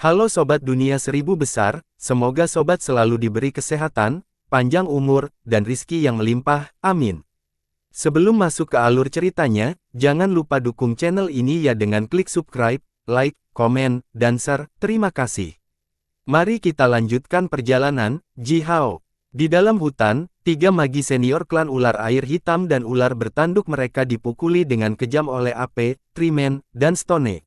Halo Sobat Dunia Seribu Besar, semoga Sobat selalu diberi kesehatan, panjang umur, dan rizki yang melimpah, amin. Sebelum masuk ke alur ceritanya, jangan lupa dukung channel ini ya dengan klik subscribe, like, komen, dan share, terima kasih. Mari kita lanjutkan perjalanan, Ji Hao. Di dalam hutan, 3 magi senior klan ular air hitam dan ular bertanduk mereka dipukuli dengan kejam oleh AP, Trimen, dan Stone.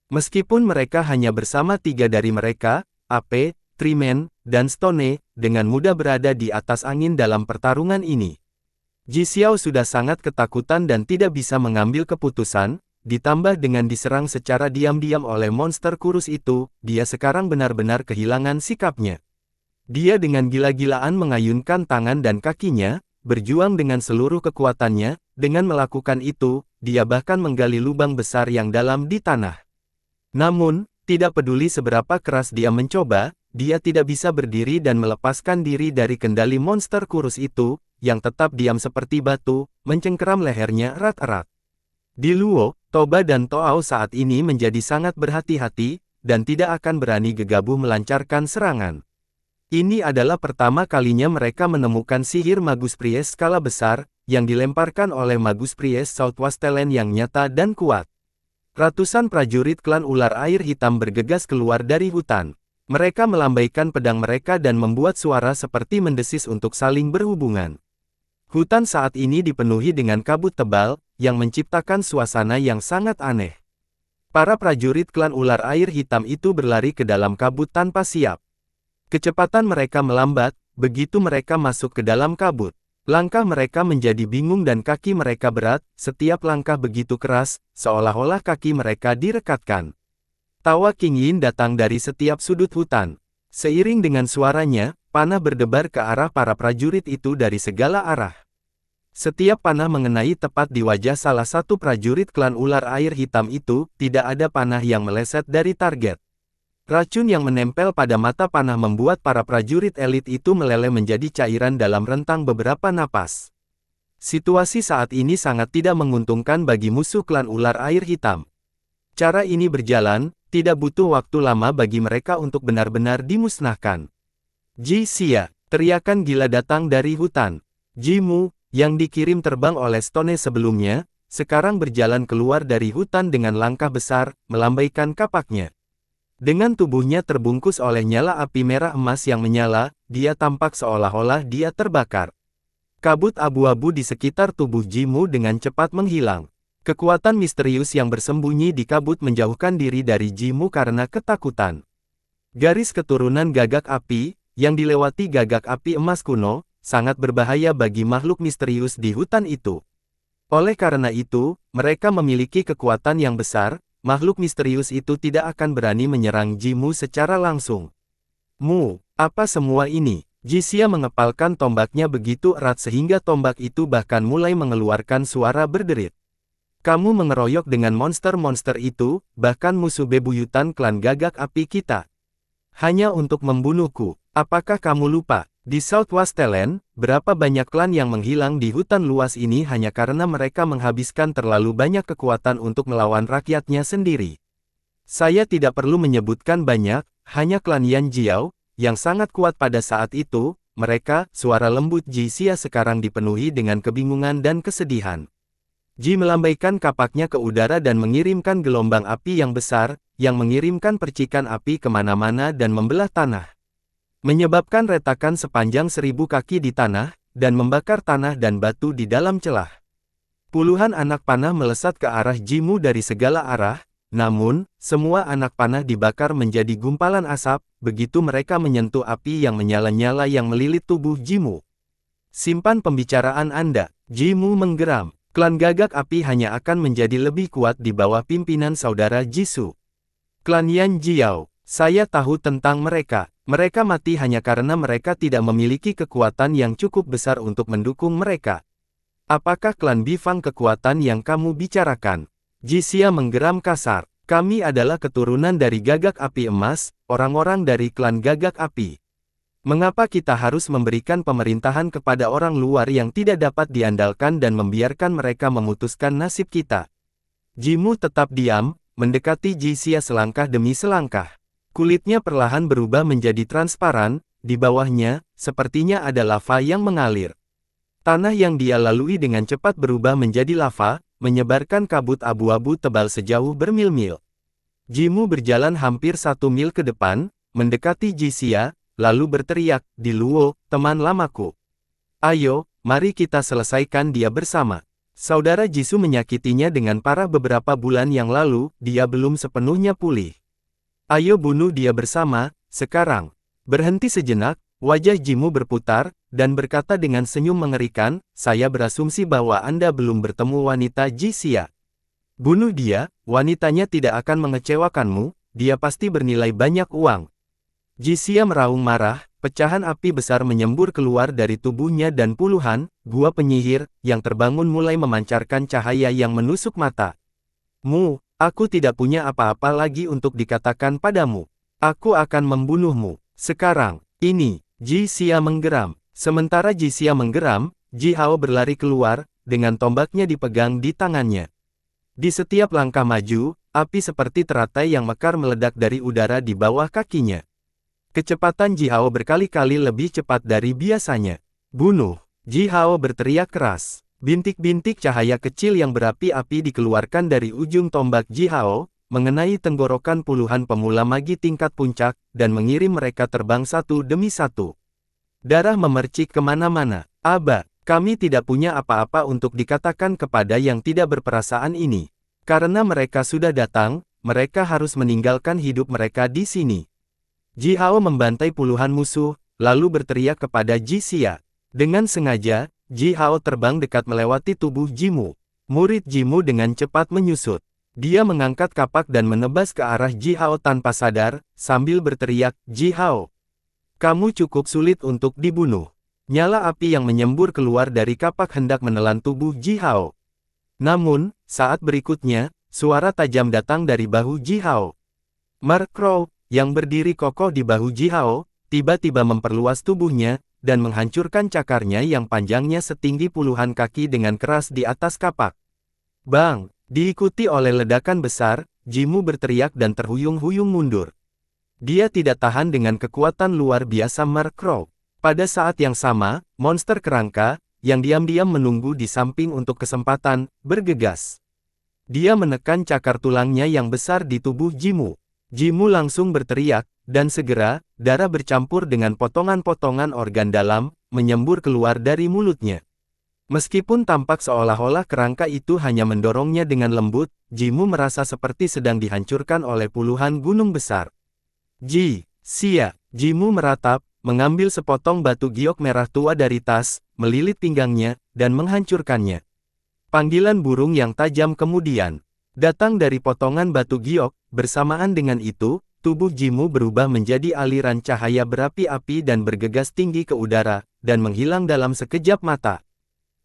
Meskipun mereka hanya bersama 3 dari mereka, AP, Trimen, dan Stone, dengan mudah berada di atas angin dalam pertarungan ini. Ji Xiao sudah sangat ketakutan dan tidak bisa mengambil keputusan, ditambah dengan diserang secara diam-diam oleh monster kurus itu, dia sekarang benar-benar kehilangan sikapnya. Dia dengan gila-gilaan mengayunkan tangan dan kakinya, berjuang dengan seluruh kekuatannya, dengan melakukan itu, dia bahkan menggali lubang besar yang dalam di tanah. Namun, tidak peduli seberapa keras dia mencoba, dia tidak bisa berdiri dan melepaskan diri dari kendali monster kurus itu, yang tetap diam seperti batu, mencengkeram lehernya erat-erat. Di Luo, Toba dan Toao saat ini menjadi sangat berhati-hati, dan tidak akan berani gegabah melancarkan serangan. Ini adalah pertama kalinya mereka menemukan sihir Magus Priest skala besar, yang dilemparkan oleh Magus Priest Southwest Talent yang nyata dan kuat. Ratusan prajurit klan ular air hitam bergegas keluar dari hutan. Mereka melambaikan pedang mereka dan membuat suara seperti mendesis untuk saling berhubungan. Hutan saat ini dipenuhi dengan kabut tebal, yang menciptakan suasana yang sangat aneh. Para prajurit klan ular air hitam itu berlari ke dalam kabut tanpa siap. Kecepatan mereka melambat, begitu mereka masuk ke dalam kabut. Langkah mereka menjadi bingung dan kaki mereka berat, setiap langkah begitu keras, seolah-olah kaki mereka direkatkan. Tawa King Yin datang dari setiap sudut hutan. Seiring dengan suaranya, panah berdebar ke arah para prajurit itu dari segala arah. Setiap panah mengenai tepat di wajah salah satu prajurit klan ular air hitam itu, tidak ada panah yang meleset dari target. Racun yang menempel pada mata panah membuat para prajurit elit itu meleleh menjadi cairan dalam rentang beberapa napas. Situasi saat ini sangat tidak menguntungkan bagi musuh klan ular air hitam. Cara ini berjalan, tidak butuh waktu lama bagi mereka untuk benar-benar dimusnahkan. Ji Xia, teriakan gila datang dari hutan. Ji Mu, yang dikirim terbang oleh Stone sebelumnya, sekarang berjalan keluar dari hutan dengan langkah besar, melambaikan kapaknya. Dengan tubuhnya terbungkus oleh nyala api merah emas yang menyala, dia tampak seolah-olah dia terbakar. Kabut abu-abu di sekitar tubuh Ji Mu dengan cepat menghilang. Kekuatan misterius yang bersembunyi di kabut menjauhkan diri dari Ji Mu karena ketakutan. Garis keturunan gagak api, yang dilewati gagak api emas kuno, sangat berbahaya bagi makhluk misterius di hutan itu. Oleh karena itu, mereka memiliki kekuatan yang besar. Makhluk misterius itu tidak akan berani menyerang Ji Mu secara langsung. Mu, apa semua ini? Ji Xia mengepalkan tombaknya begitu erat sehingga tombak itu bahkan mulai mengeluarkan suara berderit. Kamu mengeroyok dengan monster-monster itu, bahkan musuh bebuyutan klan gagak api kita. Hanya untuk membunuhku. Apakah kamu lupa? Di Southwest Talent, berapa banyak klan yang menghilang di hutan luas ini hanya karena mereka menghabiskan terlalu banyak kekuatan untuk melawan rakyatnya sendiri. Saya tidak perlu menyebutkan banyak, hanya klan Yan Jiao, yang sangat kuat pada saat itu, mereka, suara lembut Ji Xia sekarang dipenuhi dengan kebingungan dan kesedihan. Ji melambaikan kapaknya ke udara dan mengirimkan gelombang api yang besar, yang mengirimkan percikan api kemana-mana dan membelah tanah. Menyebabkan retakan sepanjang 1000 kaki di tanah, dan membakar tanah dan batu di dalam celah. Puluhan anak panah melesat ke arah Ji Mu dari segala arah, namun, semua anak panah dibakar menjadi gumpalan asap, begitu mereka menyentuh api yang menyala-nyala yang melilit tubuh Ji Mu. Simpan pembicaraan Anda, Ji Mu menggeram. Klan gagak api hanya akan menjadi lebih kuat di bawah pimpinan saudara Jisoo. Klan Yan Jiao, saya tahu tentang mereka. Mereka mati hanya karena mereka tidak memiliki kekuatan yang cukup besar untuk mendukung mereka. Apakah klan Bifang kekuatan yang kamu bicarakan? Ji Xia menggeram kasar. Kami adalah keturunan dari gagak api emas, orang-orang dari klan gagak api. Mengapa kita harus memberikan pemerintahan kepada orang luar yang tidak dapat diandalkan dan membiarkan mereka memutuskan nasib kita? Ji Mu tetap diam, mendekati Ji Xia selangkah demi selangkah. Kulitnya perlahan berubah menjadi transparan, di bawahnya, sepertinya ada lava yang mengalir. Tanah yang dia lalui dengan cepat berubah menjadi lava, menyebarkan kabut abu-abu tebal sejauh bermil-mil. Jimu berjalan hampir 1 mil ke depan, mendekati Jixia, lalu berteriak, "Di Luo, teman lamaku. Ayo, mari kita selesaikan dia bersama." Saudara Jisoo menyakitinya dengan parah beberapa bulan yang lalu, dia belum sepenuhnya pulih. Ayo bunuh dia bersama, sekarang. Berhenti sejenak, wajah Jimu berputar, dan berkata dengan senyum mengerikan, "Saya berasumsi bahwa Anda belum bertemu wanita Jixia. Bunuh dia, wanitanya tidak akan mengecewakanmu, dia pasti bernilai banyak uang." Jixia meraung marah, pecahan api besar menyembur keluar dari tubuhnya dan puluhan gua penyihir yang terbangun mulai memancarkan cahaya yang menusuk mata. Aku tidak punya apa-apa lagi untuk dikatakan padamu. Aku akan membunuhmu. Sekarang, ini." Jixia menggeram. Sementara Jixia menggeram, Ji Hao berlari keluar, dengan tombaknya dipegang di tangannya. Di setiap langkah maju, api seperti teratai yang mekar meledak dari udara di bawah kakinya. Kecepatan Ji Hao berkali-kali lebih cepat dari biasanya. "Bunuh!" Ji Hao berteriak keras. Bintik-bintik cahaya kecil yang berapi-api dikeluarkan dari ujung tombak Ji Hao, mengenai tenggorokan puluhan pemula magi tingkat puncak, dan mengirim mereka terbang satu demi satu. Darah memercik kemana-mana. "Aba, kami tidak punya apa-apa untuk dikatakan kepada yang tidak berperasaan ini. Karena mereka sudah datang, mereka harus meninggalkan hidup mereka di sini." Ji Hao membantai puluhan musuh, lalu berteriak kepada Jixia. Dengan sengaja, Ji Hao terbang dekat melewati tubuh Jimu. Murid Jimu dengan cepat menyusut. Dia mengangkat kapak dan menebas ke arah Ji Hao tanpa sadar, sambil berteriak, "Ji Hao, kamu cukup sulit untuk dibunuh." Nyala api yang menyembur keluar dari kapak hendak menelan tubuh Ji Hao. Namun, saat berikutnya, suara tajam datang dari bahu Ji Hao. Mark Crow, yang berdiri kokoh di bahu Ji Hao, tiba-tiba memperluas tubuhnya, dan menghancurkan cakarnya yang panjangnya setinggi puluhan kaki dengan keras di atas kapak. Bang! Diikuti oleh ledakan besar, Jimu berteriak dan terhuyung-huyung mundur. Dia tidak tahan dengan kekuatan luar biasa Mark Crow. Pada saat yang sama, monster kerangka, yang diam-diam menunggu di samping untuk kesempatan, bergegas. Dia menekan cakar tulangnya yang besar di tubuh Jimu. Jimu langsung berteriak, dan segera, darah bercampur dengan potongan-potongan organ dalam, menyembur keluar dari mulutnya. Meskipun tampak seolah-olah kerangka itu hanya mendorongnya dengan lembut, Jimu merasa seperti sedang dihancurkan oleh puluhan gunung besar. Jixia. Jimu meratap, mengambil sepotong batu giok merah tua dari tas, melilit pinggangnya, dan menghancurkannya. Panggilan burung yang tajam kemudian datang dari potongan batu giok. Bersamaan dengan itu, tubuh Jimu berubah menjadi aliran cahaya berapi-api dan bergegas tinggi ke udara, dan menghilang dalam sekejap mata.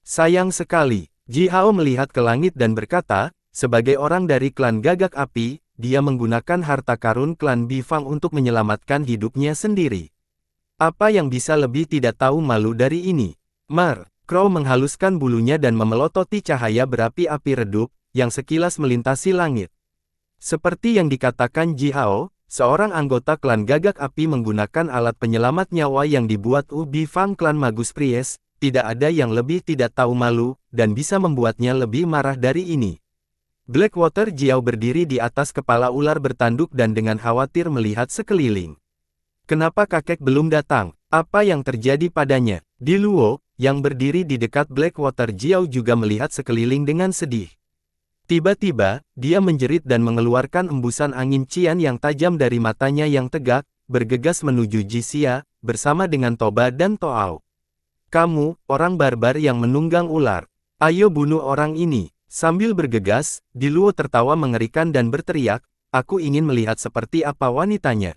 Sayang sekali, Ji Hao melihat ke langit dan berkata, sebagai orang dari klan Gagak Api, dia menggunakan harta karun klan Bifang untuk menyelamatkan hidupnya sendiri. Apa yang bisa lebih tidak tahu malu dari ini? Mark Crow menghaluskan bulunya dan memelototi cahaya berapi-api redup, yang sekilas melintasi langit. Seperti yang dikatakan Ji Hao, seorang anggota klan Gagak Api menggunakan alat penyelamat nyawa yang dibuat Bifang klan Magus Pries, tidak ada yang lebih tidak tahu malu, dan bisa membuatnya lebih marah dari ini. Blackwater Jiao berdiri di atas kepala ular bertanduk dan dengan khawatir melihat sekeliling. Kenapa kakek belum datang? Apa yang terjadi padanya? Di Luo, yang berdiri di dekat Blackwater Jiao juga melihat sekeliling dengan sedih. Tiba-tiba, dia menjerit dan mengeluarkan embusan angin cian yang tajam dari matanya yang tegak, bergegas menuju Jixia, bersama dengan Toba dan Toao. "Kamu, orang barbar yang menunggang ular. Ayo bunuh orang ini." Sambil bergegas, Di Luo tertawa mengerikan dan berteriak, "Aku ingin melihat seperti apa wanitanya."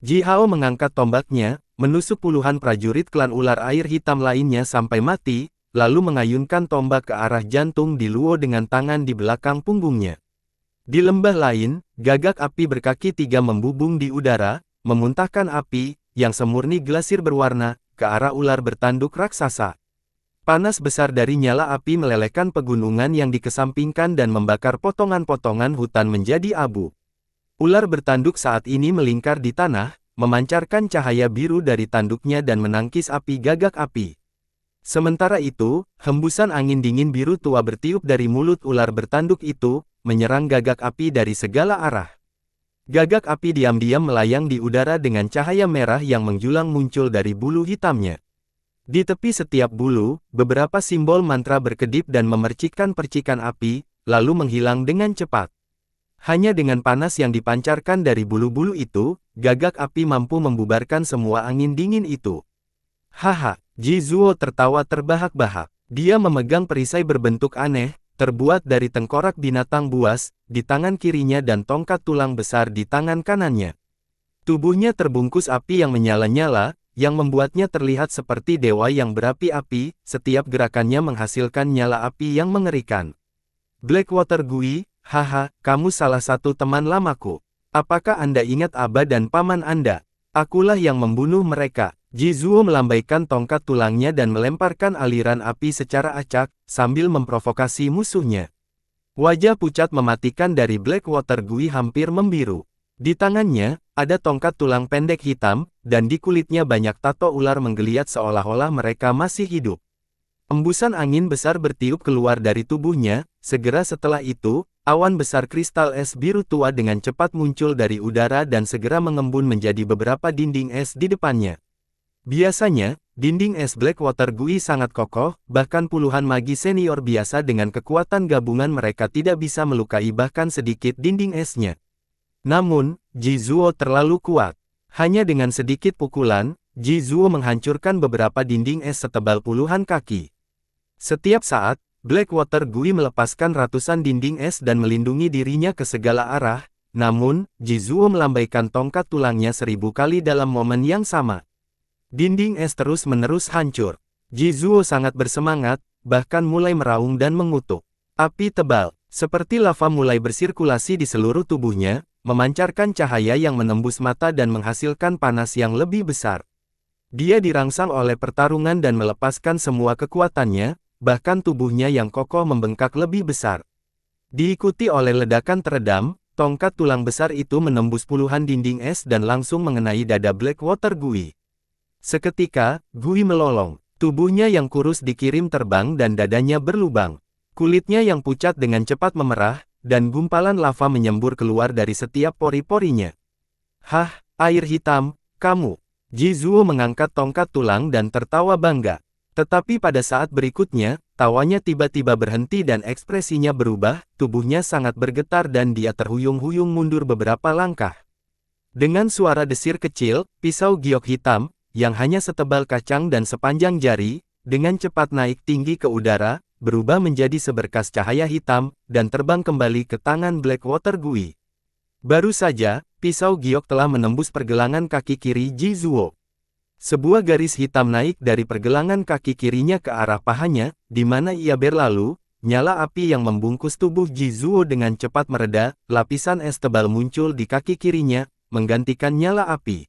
Ji Hao mengangkat tombaknya, menusuk puluhan prajurit klan ular air hitam lainnya sampai mati, lalu mengayunkan tombak ke arah jantung Di Luo dengan tangan di belakang punggungnya. Di lembah lain, gagak api berkaki tiga membubung di udara, memuntahkan api, yang semurni glasir berwarna, ke arah ular bertanduk raksasa. Panas besar dari nyala api melelehkan pegunungan yang dikesampingkan dan membakar potongan-potongan hutan menjadi abu. Ular bertanduk saat ini melingkar di tanah, memancarkan cahaya biru dari tanduknya dan menangkis api gagak api. Sementara itu, hembusan angin dingin biru tua bertiup dari mulut ular bertanduk itu, menyerang gagak api dari segala arah. Gagak api diam-diam melayang di udara dengan cahaya merah yang menjulang muncul dari bulu hitamnya. Di tepi setiap bulu, beberapa simbol mantra berkedip dan memercikkan percikan api, lalu menghilang dengan cepat. Hanya dengan panas yang dipancarkan dari bulu-bulu itu, gagak api mampu membubarkan semua angin dingin itu. Haha, Ji Zuo tertawa terbahak-bahak. Dia memegang perisai berbentuk aneh, terbuat dari tengkorak binatang buas, di tangan kirinya dan tongkat tulang besar di tangan kanannya. Tubuhnya terbungkus api yang menyala-nyala, yang membuatnya terlihat seperti dewa yang berapi-api, setiap gerakannya menghasilkan nyala api yang mengerikan. Blackwater Gui, haha, kamu salah satu teman lamaku. Apakah Anda ingat Aba dan paman Anda? Akulah yang membunuh mereka. Ji Zuo melambaikan tongkat tulangnya dan melemparkan aliran api secara acak, sambil memprovokasi musuhnya. Wajah pucat mematikan dari Blackwater Gui hampir membiru. Di tangannya, ada tongkat tulang pendek hitam, dan di kulitnya banyak tato ular menggeliat seolah-olah mereka masih hidup. Embusan angin besar bertiup keluar dari tubuhnya, segera setelah itu, awan besar kristal es biru tua dengan cepat muncul dari udara dan segera mengembun menjadi beberapa dinding es di depannya. Biasanya, dinding es Blackwater Gui sangat kokoh, bahkan puluhan magi senior biasa dengan kekuatan gabungan mereka tidak bisa melukai bahkan sedikit dinding esnya. Namun, Ji Zuo terlalu kuat. Hanya dengan sedikit pukulan, Ji Zuo menghancurkan beberapa dinding es setebal puluhan kaki. Setiap saat, Blackwater Gui melepaskan ratusan dinding es dan melindungi dirinya ke segala arah, namun, Ji Zuo melambaikan tongkat tulangnya 1000 kali dalam momen yang sama. Dinding es terus-menerus hancur. Ji Zuo sangat bersemangat, bahkan mulai meraung dan mengutuk. Api tebal, seperti lava mulai bersirkulasi di seluruh tubuhnya, memancarkan cahaya yang menembus mata dan menghasilkan panas yang lebih besar. Dia dirangsang oleh pertarungan dan melepaskan semua kekuatannya, bahkan tubuhnya yang kokoh membengkak lebih besar. Diikuti oleh ledakan teredam, tongkat tulang besar itu menembus puluhan dinding es dan langsung mengenai dada Blackwater Gui. Seketika, Gui melolong. Tubuhnya yang kurus dikirim terbang dan dadanya berlubang. Kulitnya yang pucat dengan cepat memerah, dan gumpalan lava menyembur keluar dari setiap pori-porinya. Hah, air hitam, kamu. Ji Zuo mengangkat tongkat tulang dan tertawa bangga. Tetapi pada saat berikutnya, tawanya tiba-tiba berhenti dan ekspresinya berubah, tubuhnya sangat bergetar dan dia terhuyung-huyung mundur beberapa langkah. Dengan suara desir kecil, pisau giok hitam, yang hanya setebal kacang dan sepanjang jari, dengan cepat naik tinggi ke udara, berubah menjadi seberkas cahaya hitam, dan terbang kembali ke tangan Blackwater Gui. Baru saja, pisau giok telah menembus pergelangan kaki kiri Ji Zuo. Sebuah garis hitam naik dari pergelangan kaki kirinya ke arah pahanya, di mana ia berlalu, nyala api yang membungkus tubuh Ji Zuo dengan cepat mereda, lapisan es tebal muncul di kaki kirinya, menggantikan nyala api.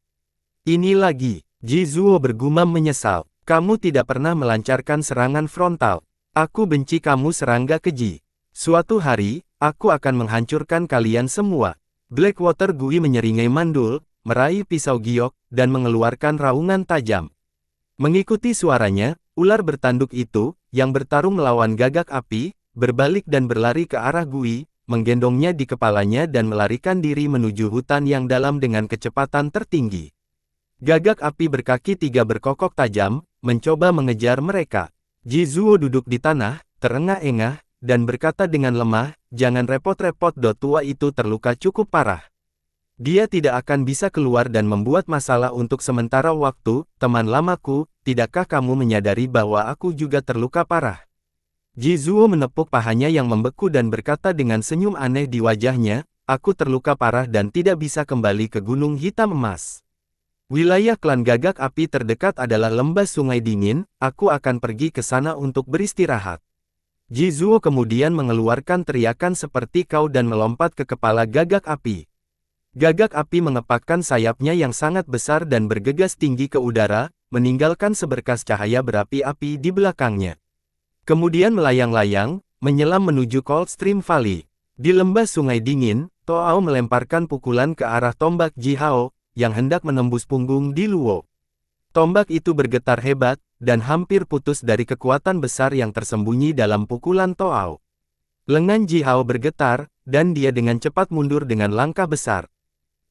Ini lagi. Ji Zuo bergumam menyesal. Kamu tidak pernah melancarkan serangan frontal. Aku benci kamu serangga keji. Suatu hari, aku akan menghancurkan kalian semua. Blackwater Gui menyeringai mandul, meraih pisau giok, dan mengeluarkan raungan tajam. Mengikuti suaranya, ular bertanduk itu, yang bertarung melawan gagak api, berbalik dan berlari ke arah Gui, menggendongnya di kepalanya dan melarikan diri menuju hutan yang dalam dengan kecepatan tertinggi. Gagak api berkaki 3 berkokok tajam, mencoba mengejar mereka. Ji Zuo duduk di tanah, terengah-engah, dan berkata dengan lemah, jangan repot-repot, tua itu terluka cukup parah. Dia tidak akan bisa keluar dan membuat masalah untuk sementara waktu, teman lamaku, tidakkah kamu menyadari bahwa aku juga terluka parah? Ji Zuo menepuk pahanya yang membeku dan berkata dengan senyum aneh di wajahnya, aku terluka parah dan tidak bisa kembali ke Gunung Hitam Emas. Wilayah klan gagak api terdekat adalah lembah Sungai Dingin, aku akan pergi ke sana untuk beristirahat. Ji Zuo kemudian mengeluarkan teriakan seperti kau dan melompat ke kepala gagak api. Gagak api mengepakkan sayapnya yang sangat besar dan bergegas tinggi ke udara, meninggalkan seberkas cahaya berapi-api di belakangnya. Kemudian melayang-layang, menyelam menuju Cold Stream Valley. Di lembah sungai dingin, Toao melemparkan pukulan ke arah tombak Ji Hao, yang hendak menembus punggung Di Luo. Tombak itu bergetar hebat, dan hampir putus dari kekuatan besar yang tersembunyi dalam pukulan Toao. Lengan Ji Hao bergetar, dan dia dengan cepat mundur dengan langkah besar.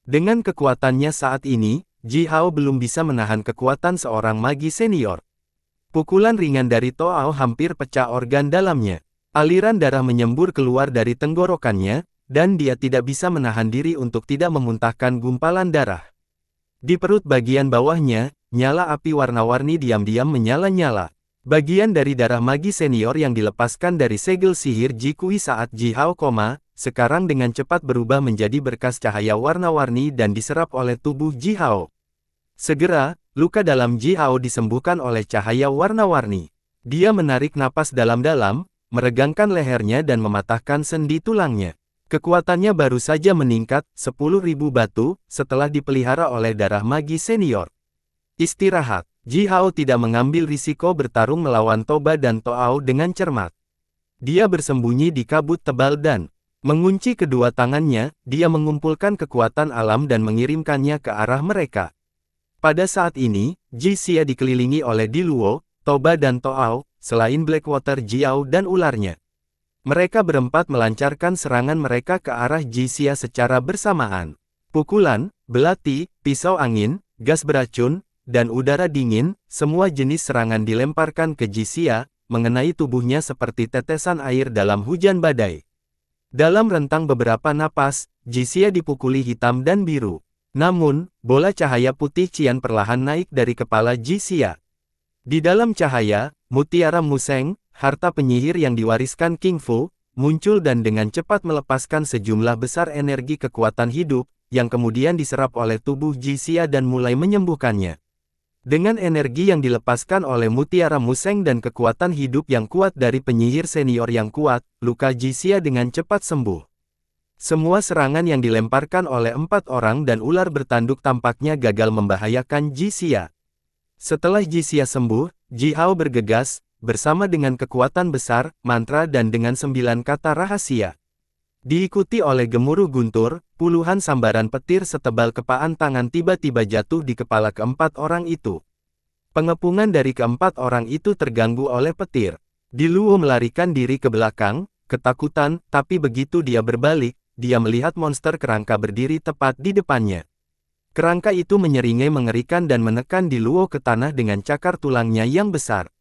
Dengan kekuatannya saat ini, Ji Hao belum bisa menahan kekuatan seorang magi senior. Pukulan ringan dari Toao hampir pecah organ dalamnya. Aliran darah menyembur keluar dari tenggorokannya, dan dia tidak bisa menahan diri untuk tidak memuntahkan gumpalan darah. Di perut bagian bawahnya, nyala api warna-warni diam-diam menyala-nyala. Bagian dari darah magi senior yang dilepaskan dari segel sihir Ji Kui saat Ji Hao koma, sekarang dengan cepat berubah menjadi berkas cahaya warna-warni dan diserap oleh tubuh Ji Hao. Segera, luka dalam Ji Hao disembuhkan oleh cahaya warna-warni. Dia menarik napas dalam-dalam, meregangkan lehernya dan mematahkan sendi tulangnya. Kekuatannya baru saja meningkat 10.000 batu setelah dipelihara oleh darah magi senior. Istirahat. Ji Hao tidak mengambil risiko bertarung melawan Toba dan Toao dengan cermat. Dia bersembunyi di kabut tebal dan mengunci kedua tangannya, dia mengumpulkan kekuatan alam dan mengirimkannya ke arah mereka. Pada saat ini, Ji Xia dikelilingi oleh Di Luo, Toba dan Toao, selain Blackwater Jiao dan ularnya. Mereka berempat melancarkan serangan mereka ke arah Ji Xia secara bersamaan. Pukulan, belati, pisau angin, gas beracun, dan udara dingin, semua jenis serangan dilemparkan ke Ji Xia, mengenai tubuhnya seperti tetesan air dalam hujan badai. Dalam rentang beberapa napas, Ji Xia dipukuli hitam dan biru. Namun, bola cahaya putih cian perlahan naik dari kepala Ji Xia. Di dalam cahaya, mutiara museng, harta penyihir yang diwariskan King Fu, muncul dan dengan cepat melepaskan sejumlah besar energi kekuatan hidup, yang kemudian diserap oleh tubuh Ji Xia dan mulai menyembuhkannya. Dengan energi yang dilepaskan oleh mutiara museng dan kekuatan hidup yang kuat dari penyihir senior yang kuat, luka Ji Xia dengan cepat sembuh. Semua serangan yang dilemparkan oleh 4 orang dan ular bertanduk tampaknya gagal membahayakan Ji Xia. Setelah Ji Xia sembuh, Ji Hao bergegas, bersama dengan kekuatan besar, mantra dan dengan 9 kata rahasia. Diikuti oleh gemuruh guntur, puluhan sambaran petir setebal kepaan tangan tiba-tiba jatuh di kepala keempat orang itu. Pengepungan dari keempat orang itu terganggu oleh petir. Di Luo melarikan diri ke belakang, ketakutan, tapi begitu dia berbalik, dia melihat monster kerangka berdiri tepat di depannya. Kerangka itu menyeringai mengerikan dan menekan Di Luo ke tanah dengan cakar tulangnya yang besar.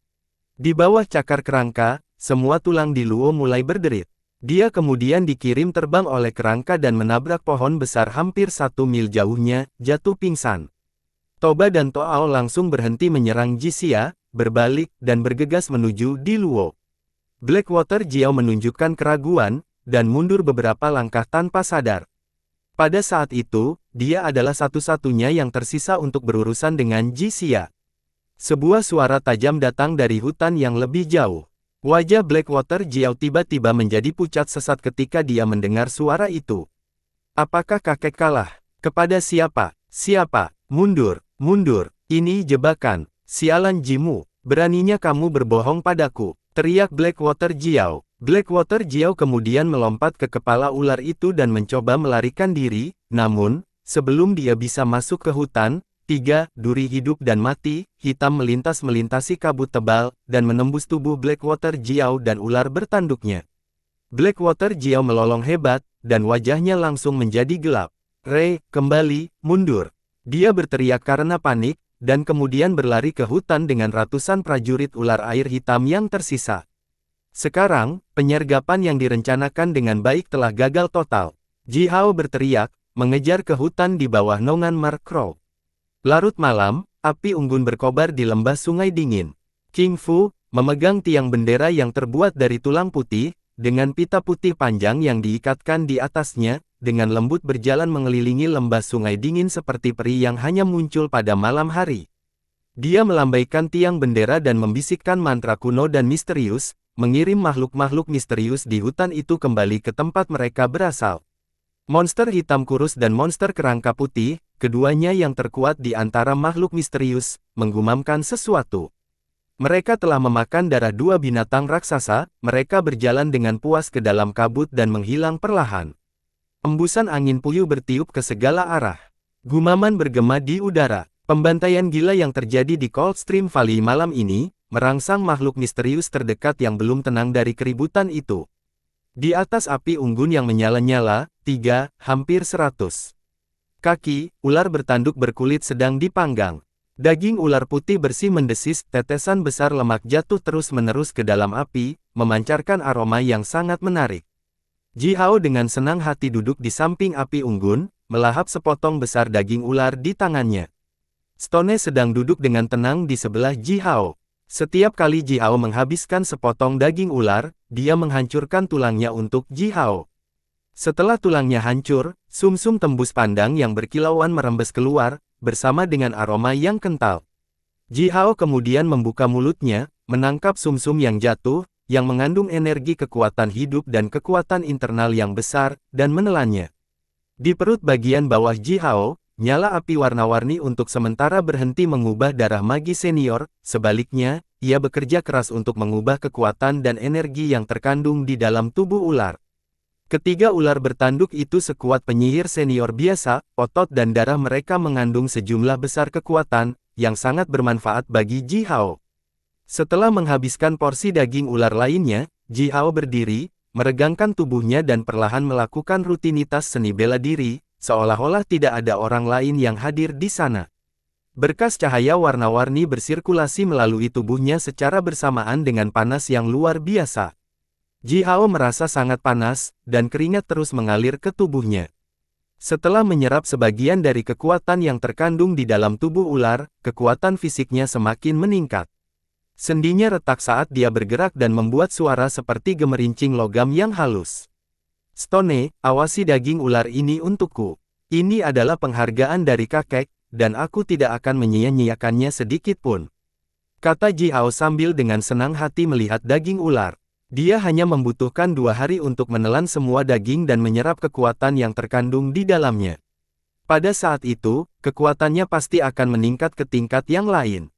Di bawah cakar kerangka, semua tulang Di Luo mulai berderit. Dia kemudian dikirim terbang oleh kerangka dan menabrak pohon besar hampir 1 mil jauhnya, jatuh pingsan. Toba dan Toao langsung berhenti menyerang Ji Xia, berbalik, dan bergegas menuju Di Luo. Blackwater Jiao menunjukkan keraguan, dan mundur beberapa langkah tanpa sadar. Pada saat itu, dia adalah satu-satunya yang tersisa untuk berurusan dengan Ji Xia. Sebuah suara tajam datang dari hutan yang lebih jauh. Wajah Blackwater Jiao tiba-tiba menjadi pucat sesat ketika dia mendengar suara itu. Apakah kakek kalah? Kepada siapa? Siapa? Mundur, mundur. Ini jebakan. Sialan Jimu. Beraninya kamu berbohong padaku, teriak Blackwater Jiao. Blackwater Jiao kemudian melompat ke kepala ular itu dan mencoba melarikan diri, namun, sebelum dia bisa masuk ke hutan, 3 duri hidup dan mati, hitam melintasi kabut tebal, dan menembus tubuh Blackwater Jiao dan ular bertanduknya. Blackwater Jiao melolong hebat, dan wajahnya langsung menjadi gelap. Rei, kembali, mundur. Dia berteriak karena panik, dan kemudian berlari ke hutan dengan ratusan prajurit ular air hitam yang tersisa. Sekarang, penyergapan yang direncanakan dengan baik telah gagal total. Ji Hao berteriak, mengejar ke hutan di bawah naungan Mark Crow. Larut malam, api unggun berkobar di lembah sungai dingin. King Fu, memegang tiang bendera yang terbuat dari tulang putih, dengan pita putih panjang yang diikatkan di atasnya, dengan lembut berjalan mengelilingi lembah sungai dingin seperti peri yang hanya muncul pada malam hari. Dia melambaikan tiang bendera dan membisikkan mantra kuno dan misterius, mengirim makhluk-makhluk misterius di hutan itu kembali ke tempat mereka berasal. Monster hitam kurus dan monster kerangka putih, keduanya yang terkuat di antara makhluk misterius, menggumamkan sesuatu. Mereka telah memakan darah dua binatang raksasa, mereka berjalan dengan puas ke dalam kabut dan menghilang perlahan. Embusan angin puyuh bertiup ke segala arah. Gumaman bergema di udara. Pembantaian gila yang terjadi di Coldstream Valley malam ini, merangsang makhluk misterius terdekat yang belum tenang dari keributan itu. Di atas api unggun yang menyala-nyala, hampir 100 kaki, ular bertanduk berkulit sedang dipanggang. Daging ular putih bersih mendesis, tetesan besar lemak jatuh terus-menerus ke dalam api, memancarkan aroma yang sangat menarik. Ji Hao dengan senang hati duduk di samping api unggun, melahap sepotong besar daging ular di tangannya. Stone sedang duduk dengan tenang di sebelah Ji Hao. Setiap kali Ji Hao menghabiskan sepotong daging ular, dia menghancurkan tulangnya untuk Ji Hao. Setelah tulangnya hancur, sumsum tembus pandang yang berkilauan merembes keluar, bersama dengan aroma yang kental. Ji Hao kemudian membuka mulutnya, menangkap sumsum yang jatuh, yang mengandung energi kekuatan hidup dan kekuatan internal yang besar, dan menelannya. Di perut bagian bawah Ji Hao, nyala api warna-warni untuk sementara berhenti mengubah darah magi senior, sebaliknya, ia bekerja keras untuk mengubah kekuatan dan energi yang terkandung di dalam tubuh ular. Ketiga ular bertanduk itu sekuat penyihir senior biasa, otot dan darah mereka mengandung sejumlah besar kekuatan, yang sangat bermanfaat bagi Ji Hao. Setelah menghabiskan porsi daging ular lainnya, Ji Hao berdiri, meregangkan tubuhnya dan perlahan melakukan rutinitas seni bela diri, seolah-olah tidak ada orang lain yang hadir di sana. Berkas cahaya warna-warni bersirkulasi melalui tubuhnya secara bersamaan dengan panas yang luar biasa. Ji Hao merasa sangat panas, dan keringat terus mengalir ke tubuhnya. Setelah menyerap sebagian dari kekuatan yang terkandung di dalam tubuh ular, kekuatan fisiknya semakin meningkat. Sendinya retak saat dia bergerak dan membuat suara seperti gemerincing logam yang halus. Stone, awasi daging ular ini untukku. Ini adalah penghargaan dari kakek, dan aku tidak akan menyia-nyiakannya sedikit pun. Kata Ji Hao sambil dengan senang hati melihat daging ular. Dia hanya membutuhkan 2 hari untuk menelan semua daging dan menyerap kekuatan yang terkandung di dalamnya. Pada saat itu, kekuatannya pasti akan meningkat ke tingkat yang lain.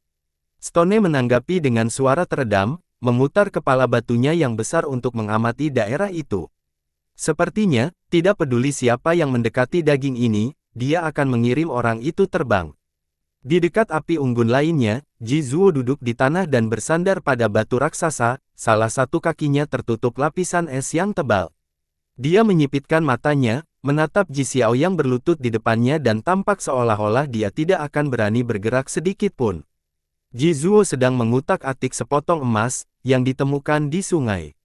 Stone menanggapi dengan suara teredam, memutar kepala batunya yang besar untuk mengamati daerah itu. Sepertinya, tidak peduli siapa yang mendekati daging ini, dia akan mengirim orang itu terbang. Di dekat api unggun lainnya, Ji Zuo duduk di tanah dan bersandar pada batu raksasa, salah satu kakinya tertutup lapisan es yang tebal. Dia menyipitkan matanya, menatap Ji Xiao yang berlutut di depannya dan tampak seolah-olah dia tidak akan berani bergerak sedikit pun. Ji Zuo sedang mengutak-atik sepotong emas, yang ditemukan di sungai.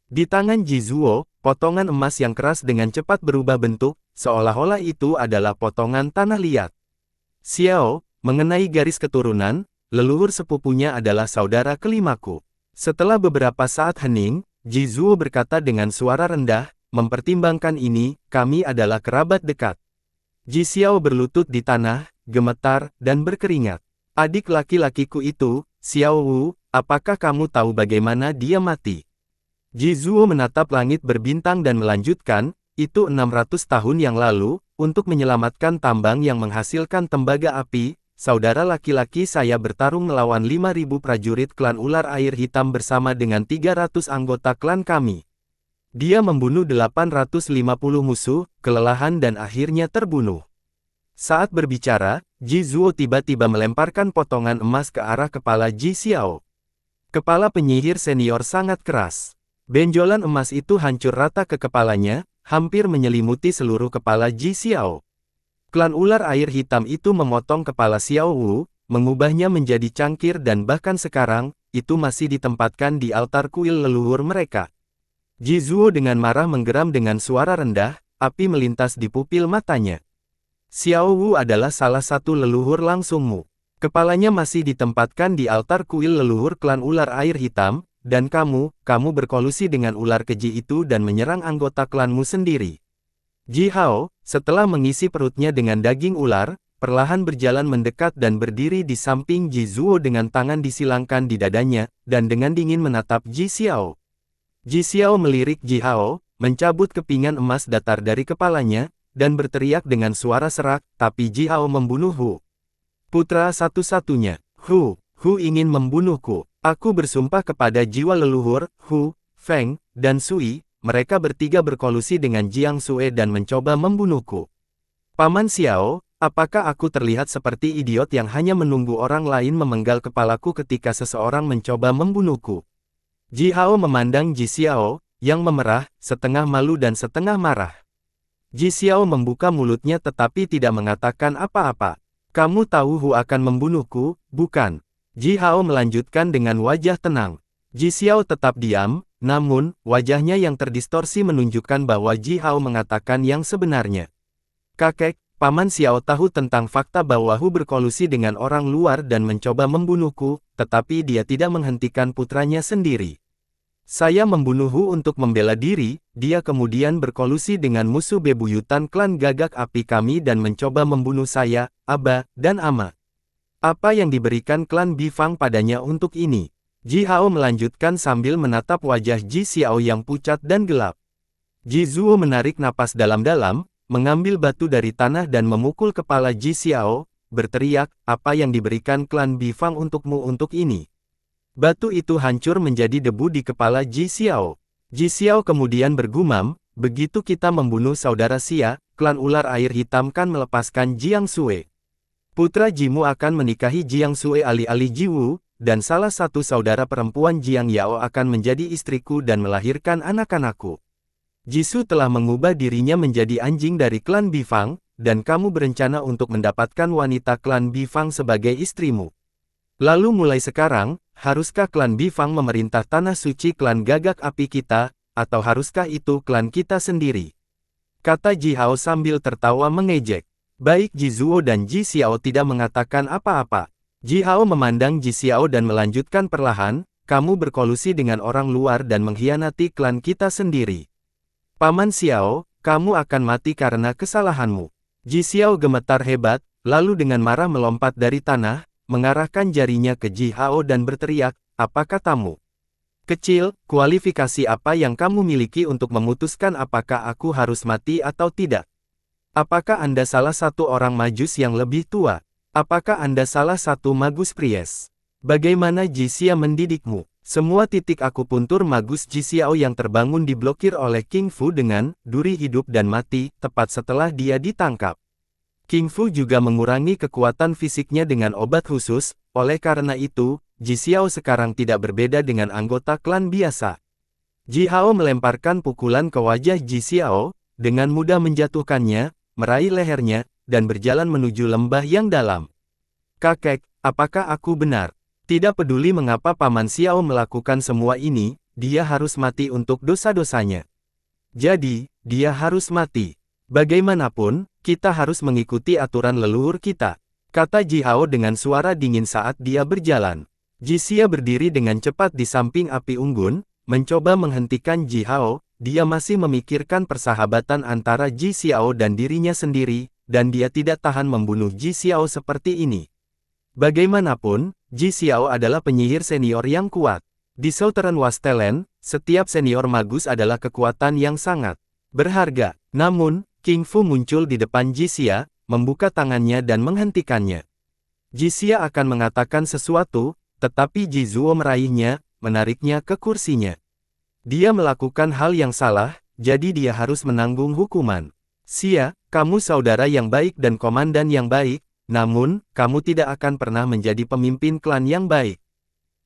Di tangan Ji Zuo, potongan emas yang keras dengan cepat berubah bentuk, seolah-olah itu adalah potongan tanah liat. Xiao, mengenai garis keturunan, leluhur sepupunya adalah saudara kelimaku. Setelah beberapa saat hening, Ji Zuo berkata dengan suara rendah, mempertimbangkan ini, kami adalah kerabat dekat. Ji Xiao berlutut di tanah, gemetar, dan berkeringat. Adik laki-lakiku itu, Xiao Wu, apakah kamu tahu bagaimana dia mati? Ji Zuo menatap langit berbintang dan melanjutkan, itu 600 tahun yang lalu, untuk menyelamatkan tambang yang menghasilkan tembaga api, saudara laki-laki saya bertarung melawan 5.000 prajurit klan ular air hitam bersama dengan 300 anggota klan kami. Dia membunuh 850 musuh, kelelahan dan akhirnya terbunuh. Saat berbicara, Ji Zuo tiba-tiba melemparkan potongan emas ke arah kepala Ji Xiao. Kepala penyihir senior sangat keras. Benjolan emas itu hancur rata ke kepalanya, hampir menyelimuti seluruh kepala Ji Xiao. Klan ular air hitam itu memotong kepala Xiao Wu, mengubahnya menjadi cangkir dan bahkan sekarang, itu masih ditempatkan di altar kuil leluhur mereka. Ji Zuo dengan marah menggeram dengan suara rendah, api melintas di pupil matanya. Xiao Wu adalah salah satu leluhur langsungmu. Kepalanya masih ditempatkan di altar kuil leluhur klan ular air hitam, dan kamu berkolusi dengan ular keji itu dan menyerang anggota klanmu sendiri. Ji Hao, setelah mengisi perutnya dengan daging ular, perlahan berjalan mendekat dan berdiri di samping Ji Zuo dengan tangan disilangkan di dadanya, dan dengan dingin menatap Ji Xiao. Ji Xiao melirik Ji Hao, mencabut kepingan emas datar dari kepalanya, dan berteriak dengan suara serak, tapi Ji Hao membunuh Hu. Putra satu-satunya, Hu ingin membunuhku. Aku bersumpah kepada jiwa leluhur, Hu, Feng, dan Sui, mereka bertiga berkolusi dengan Jiang Sue dan mencoba membunuhku. Paman Xiao, apakah aku terlihat seperti idiot yang hanya menunggu orang lain memenggal kepalaku ketika seseorang mencoba membunuhku? Ji Hao memandang Ji Xiao, yang memerah, setengah malu dan setengah marah. Ji Xiao membuka mulutnya tetapi tidak mengatakan apa-apa. Kamu tahu Hu akan membunuhku, bukan? Ji Hao melanjutkan dengan wajah tenang. Ji Xiao tetap diam, namun, wajahnya yang terdistorsi menunjukkan bahwa Ji Hao mengatakan yang sebenarnya. Kakek, Paman Xiao tahu tentang fakta bahwa Hu berkolusi dengan orang luar dan mencoba membunuhku, tetapi dia tidak menghentikan putranya sendiri. Saya membunuh Hu untuk membela diri, dia kemudian berkolusi dengan musuh bebuyutan klan Gagak Api kami dan mencoba membunuh saya, Aba, dan Ama. Apa yang diberikan klan Bifang padanya untuk ini? Ji Hao melanjutkan sambil menatap wajah Ji Xiao yang pucat dan gelap. Ji Zuo menarik napas dalam-dalam, mengambil batu dari tanah dan memukul kepala Ji Xiao, berteriak, apa yang diberikan klan Bifang untukmu untuk ini? Batu itu hancur menjadi debu di kepala Ji Xiao. Ji Xiao kemudian bergumam, begitu kita membunuh saudara Xia, klan ular air hitam kan melepaskan Jiang Sue. Putra Jimu akan menikahi Jiang Sue alih-alih Jiwu, dan salah satu saudara perempuan Jiang Yao akan menjadi istriku dan melahirkan anak-anakku. Jisoo telah mengubah dirinya menjadi anjing dari klan Bifang, dan kamu berencana untuk mendapatkan wanita klan Bifang sebagai istrimu. Lalu mulai sekarang, haruskah klan Bifang memerintah tanah suci klan Gagak Api kita, atau haruskah itu klan kita sendiri? Kata Ji Hao sambil tertawa mengejek. Baik Ji Zuo dan Ji Xiao tidak mengatakan apa-apa. Ji Hao memandang Ji Xiao dan melanjutkan perlahan, kamu berkolusi dengan orang luar dan mengkhianati klan kita sendiri. Paman Xiao, kamu akan mati karena kesalahanmu. Ji Xiao gemetar hebat, lalu dengan marah melompat dari tanah, mengarahkan jarinya ke Ji Hao dan berteriak, apa katamu? Kecil, kualifikasi apa yang kamu miliki untuk memutuskan apakah aku harus mati atau tidak? Apakah Anda salah satu orang Majus yang lebih tua? Apakah Anda salah satu Magus Pries? Bagaimana Ji Xia mendidikmu? Semua titik akupuntur Magus Ji Xiao yang terbangun diblokir oleh King Fu dengan duri hidup dan mati, tepat setelah dia ditangkap. King Fu juga mengurangi kekuatan fisiknya dengan obat khusus, oleh karena itu, Ji Xiao sekarang tidak berbeda dengan anggota klan biasa. Ji Hao melemparkan pukulan ke wajah Ji Xiao, dengan mudah menjatuhkannya, meraih lehernya, dan berjalan menuju lembah yang dalam. Kakek, apakah aku benar? Tidak peduli mengapa Paman Xiao melakukan semua ini, dia harus mati untuk dosa-dosanya. Jadi, dia harus mati. Bagaimanapun, kita harus mengikuti aturan leluhur kita, kata Ji Hao dengan suara dingin saat dia berjalan. Ji Xia berdiri dengan cepat di samping api unggun, mencoba menghentikan Ji Hao. Dia masih memikirkan persahabatan antara Ji Xiao dan dirinya sendiri, dan dia tidak tahan membunuh Ji Xiao seperti ini. Bagaimanapun, Ji Xiao adalah penyihir senior yang kuat. Di Southern Wasteland, setiap senior magus adalah kekuatan yang sangat berharga. Namun, King Fu muncul di depan Ji Xia, membuka tangannya dan menghentikannya. Ji Xia akan mengatakan sesuatu, tetapi Ji Zuo meraihnya, menariknya ke kursinya. Dia melakukan hal yang salah, jadi dia harus menanggung hukuman. Xia, kamu saudara yang baik dan komandan yang baik, namun, kamu tidak akan pernah menjadi pemimpin klan yang baik.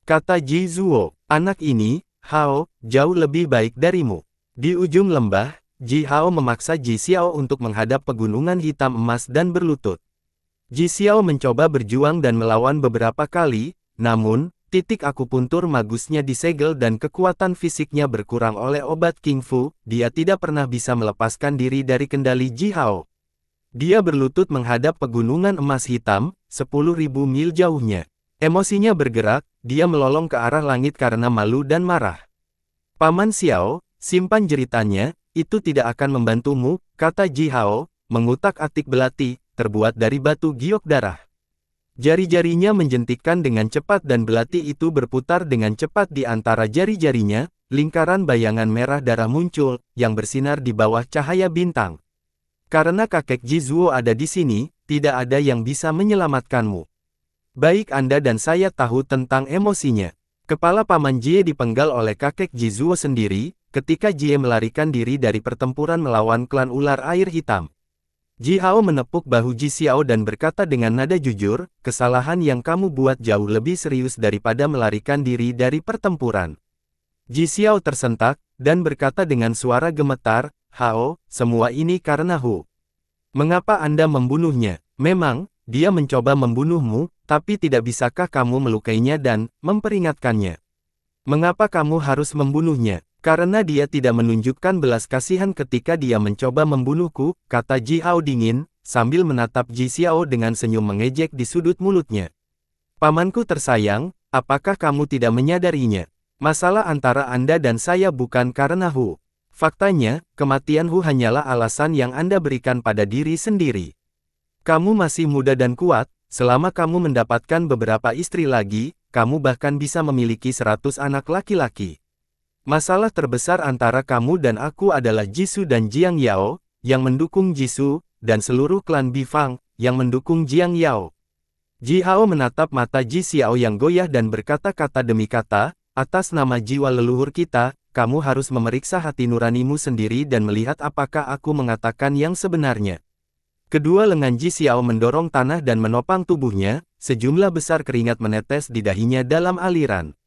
Kata Ji Zuo, anak ini, Hao, jauh lebih baik darimu. Di ujung lembah, Ji Hao memaksa Ji Xiao untuk menghadap pegunungan hitam emas dan berlutut. Ji Xiao mencoba berjuang dan melawan beberapa kali, namun, titik akupuntur magusnya disegel dan kekuatan fisiknya berkurang oleh obat King Fu, dia tidak pernah bisa melepaskan diri dari kendali Ji Hao. Dia berlutut menghadap pegunungan emas hitam, 10.000 mil jauhnya. Emosinya bergerak, dia melolong ke arah langit karena malu dan marah. Paman Xiao, simpan jeritannya, itu tidak akan membantumu, kata Ji Hao, mengutak-atik belati, terbuat dari batu giok darah. Jari-jarinya menjentikkan dengan cepat dan belati itu berputar dengan cepat di antara jari-jarinya, lingkaran bayangan merah darah muncul, yang bersinar di bawah cahaya bintang. Karena kakek Ji Zuo ada di sini, tidak ada yang bisa menyelamatkanmu. Baik Anda dan saya tahu tentang emosinya. Kepala Paman Jie dipenggal oleh kakek Jizuo sendiri, ketika Jie melarikan diri dari pertempuran melawan klan ular air hitam. Ji Hao menepuk bahu Ji Xiao dan berkata dengan nada jujur, kesalahan yang kamu buat jauh lebih serius daripada melarikan diri dari pertempuran. Ji Xiao tersentak, dan berkata dengan suara gemetar, Hao, semua ini karena Hu. Mengapa Anda membunuhnya? Memang, dia mencoba membunuhmu, tapi tidak bisakah kamu melukainya dan memperingatkannya? Mengapa kamu harus membunuhnya? Karena dia tidak menunjukkan belas kasihan ketika dia mencoba membunuhku, kata Ji Hao dingin, sambil menatap Ji Xiao dengan senyum mengejek di sudut mulutnya. Pamanku tersayang, apakah kamu tidak menyadarinya? Masalah antara Anda dan saya bukan karena Hu. Faktanya, kematian Hu hanyalah alasan yang Anda berikan pada diri sendiri. Kamu masih muda dan kuat, selama kamu mendapatkan beberapa istri lagi, kamu bahkan bisa memiliki 100 anak laki-laki. Masalah terbesar antara kamu dan aku adalah Jisoo dan Jiang Yao, yang mendukung Jisoo, dan seluruh klan Bifang, yang mendukung Jiang Yao. Ji Hao menatap mata Ji Xiao yang goyah dan berkata kata demi kata, atas nama jiwa leluhur kita, kamu harus memeriksa hati nuranimu sendiri dan melihat apakah aku mengatakan yang sebenarnya. Kedua lengan Ji Xiao mendorong tanah dan menopang tubuhnya, sejumlah besar keringat menetes di dahinya dalam aliran.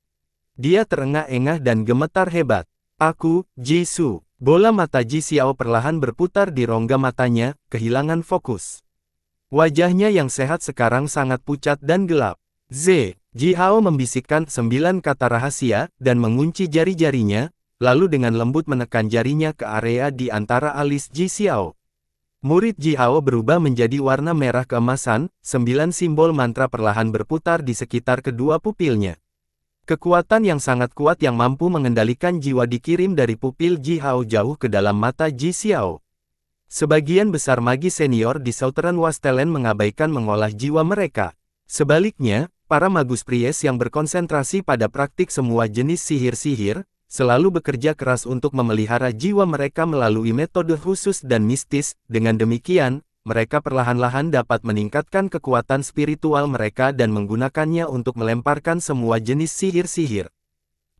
Dia terengah-engah dan gemetar hebat. Aku, Jisoo. Bola mata Ji Xiao perlahan berputar di rongga matanya, kehilangan fokus. Wajahnya yang sehat sekarang sangat pucat dan gelap. Ji Hao membisikkan 9 kata rahasia, dan mengunci jari-jarinya, lalu dengan lembut menekan jarinya ke area di antara alis Ji Xiao. Murid Ji Hao berubah menjadi warna merah keemasan, 9 simbol mantra perlahan berputar di sekitar kedua pupilnya. Kekuatan yang sangat kuat yang mampu mengendalikan jiwa dikirim dari pupil Ji Hao jauh ke dalam mata Ji Xiao. Sebagian besar magis senior di Southern Wastelen mengabaikan mengolah jiwa mereka. Sebaliknya, para magus Pries yang berkonsentrasi pada praktik semua jenis sihir-sihir, selalu bekerja keras untuk memelihara jiwa mereka melalui metode khusus dan mistis. Dengan demikian, mereka perlahan-lahan dapat meningkatkan kekuatan spiritual mereka dan menggunakannya untuk melemparkan semua jenis sihir-sihir.